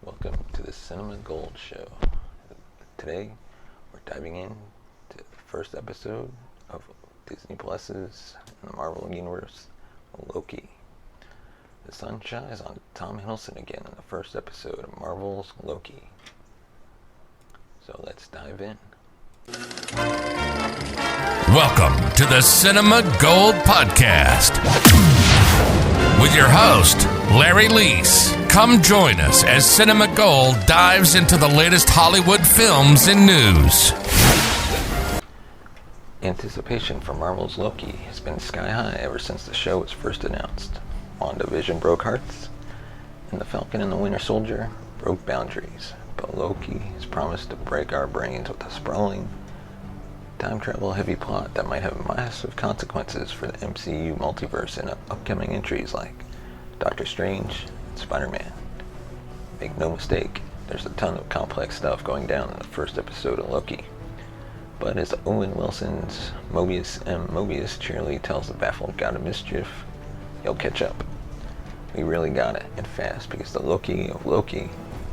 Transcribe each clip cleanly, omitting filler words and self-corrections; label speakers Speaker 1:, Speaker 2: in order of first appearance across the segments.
Speaker 1: Welcome to the Cinema Gold Show. Today, we're diving into the first episode of Disney Plus's in the Marvel Universe, Loki. The sun shines on Tom Hiddleston again in the first episode of Marvel's Loki. So let's dive in.
Speaker 2: Welcome to the Cinema Gold Podcast with your host, Larry Leese. Come join us as Cinema Gold dives into the latest Hollywood films and news.
Speaker 1: Anticipation for Marvel's Loki has been sky high ever since the show was first announced. WandaVision broke hearts, and The Falcon and the Winter Soldier broke boundaries. But Loki has promised to break our brains with a sprawling, time travel heavy plot that might have massive consequences for the MCU multiverse in upcoming entries like Doctor Strange and Spider-Man. Make no mistake, there's a ton of complex stuff going down in the first episode of Loki. But as Owen Wilson's Mobius M. Mobius cheerily tells the baffled god of mischief, you'll catch up. We really got it, and fast, because the Loki of Loki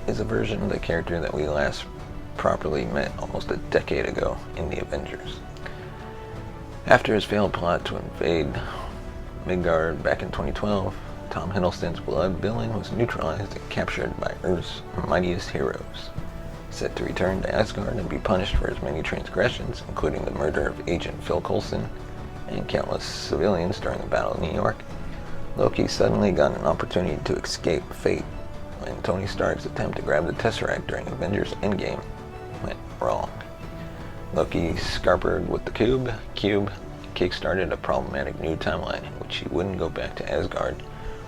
Speaker 1: is a version of the character that we last properly met almost a decade ago in the Avengers. After his failed plot to invade Midgard back in 2012, Tom Hiddleston's blood villain was neutralized and captured by Earth's mightiest heroes. Set to return to Asgard and be punished for his many transgressions, including the murder of Agent Phil Coulson and countless civilians during the Battle of New York, Loki suddenly got an opportunity to escape fate when Tony Stark's attempt to grab the Tesseract during Avengers Endgame went wrong. Loki scarpered with the cube kick-started a problematic new timeline in which he wouldn't go back to Asgard,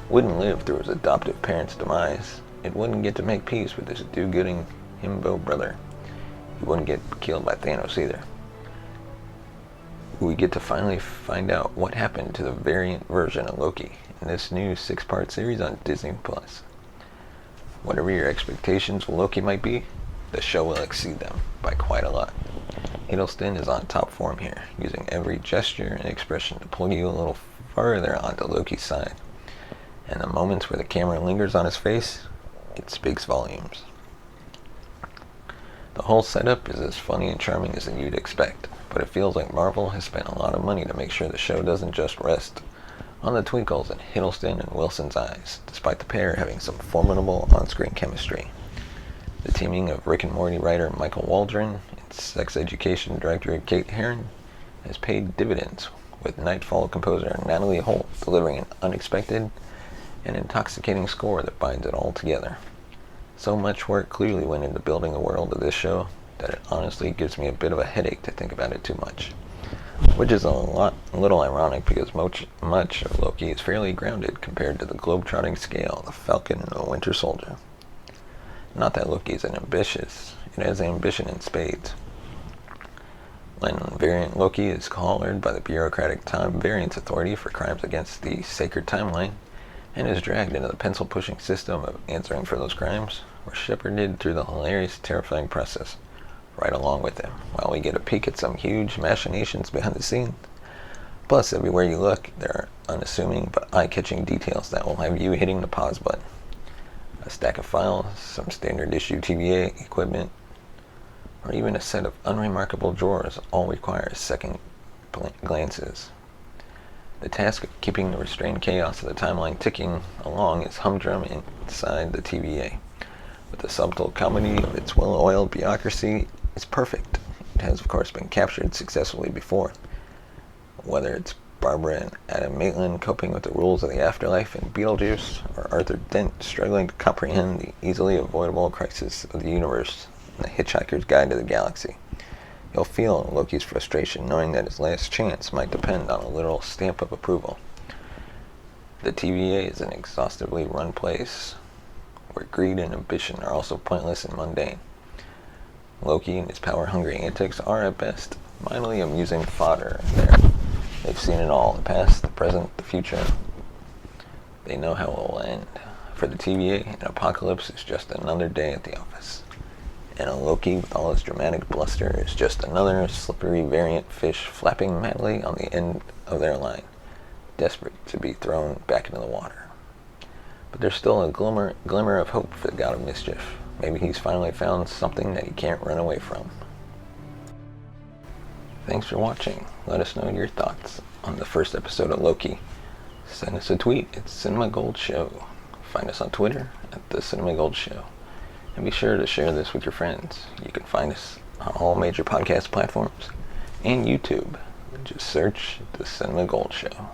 Speaker 1: wouldn't live through his adoptive parents' demise, and wouldn't get to make peace with his do-gooding himbo brother. He wouldn't get killed by Thanos either. We get to finally find out what happened to the variant version of Loki in this new 6-part series on Disney Plus. Whatever your expectations of Loki might be, the show will exceed them by quite a lot. Hiddleston is on top form here, using every gesture and expression to pull you a little further onto Loki's side. And the moments where the camera lingers on his face, it speaks volumes. The whole setup is as funny and charming as you'd expect, but it feels like Marvel has spent a lot of money to make sure the show doesn't just rest on the twinkles in Hiddleston and Wilson's eyes, despite the pair having some formidable on-screen chemistry. The teaming of Rick and Morty writer Michael Waldron and Sex Education director Kate Herron has paid dividends, with Nightfall composer Natalie Holt delivering an unexpected and intoxicating score that binds it all together. So much work clearly went into building the world of this show that it honestly gives me a bit of a headache to think about it too much. Which is a little ironic because much of Loki is fairly grounded compared to the globe-trotting scale of the Falcon and the Winter Soldier. Not that Loki is ambitious, it has ambition in spades. When variant Loki is collared by the bureaucratic Time Variance Authority for crimes against the sacred timeline, and is dragged into the pencil-pushing system of answering for those crimes, we're shepherded through the hilarious, terrifying process right along with him, while we get a peek at some huge machinations behind the scenes. Plus, everywhere you look, there are unassuming but eye-catching details that will have you hitting the pause button. A stack of files, some standard issue TVA equipment, or even a set of unremarkable drawers all require second glances. The task of keeping the restrained chaos of the timeline ticking along is humdrum inside the TVA. But the subtle comedy of its well-oiled bureaucracy is perfect. It has, of course, been captured successfully before. Whether it's Barbara and Adam Maitland coping with the rules of the afterlife in Beetlejuice, or Arthur Dent struggling to comprehend the easily avoidable crisis of the universe in The Hitchhiker's Guide to the Galaxy, you'll feel Loki's frustration knowing that his last chance might depend on a literal stamp of approval. The TVA is an exhaustively run place where greed and ambition are also pointless and mundane. Loki and his power-hungry antics are, at best, mildly amusing fodder there. They've seen it all, the past, the present, the future. They know how it will end. For the TVA, an apocalypse is just another day at the office. And a Loki with all his dramatic bluster is just another slippery variant fish flapping madly on the end of their line, desperate to be thrown back into the water. But there's still a glimmer of hope for the God of Mischief. Maybe he's finally found something that he can't run away from. Thanks for watching. Let us know your thoughts on the first episode of Loki. Send us a tweet at Cinema Gold Show. Find us on Twitter at The Cinema Gold Show. And be sure to share this with your friends. You can find us on all major podcast platforms and YouTube. Just search The Cinema Gold Show.